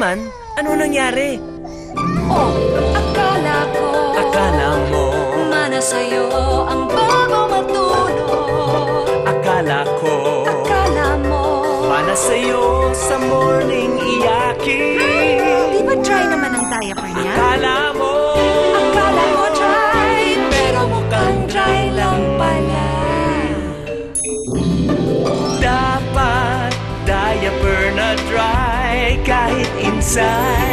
naman? Ano nangyari? Oh, akala mo mana sa'yo ang bago matulog. Akala mo mana sa'yo sa morning iyakin. di ba dry naman ang diaper niya? Akala mo dry, pero mukhang dry lang pala. Dapat diaper na dry kahit inside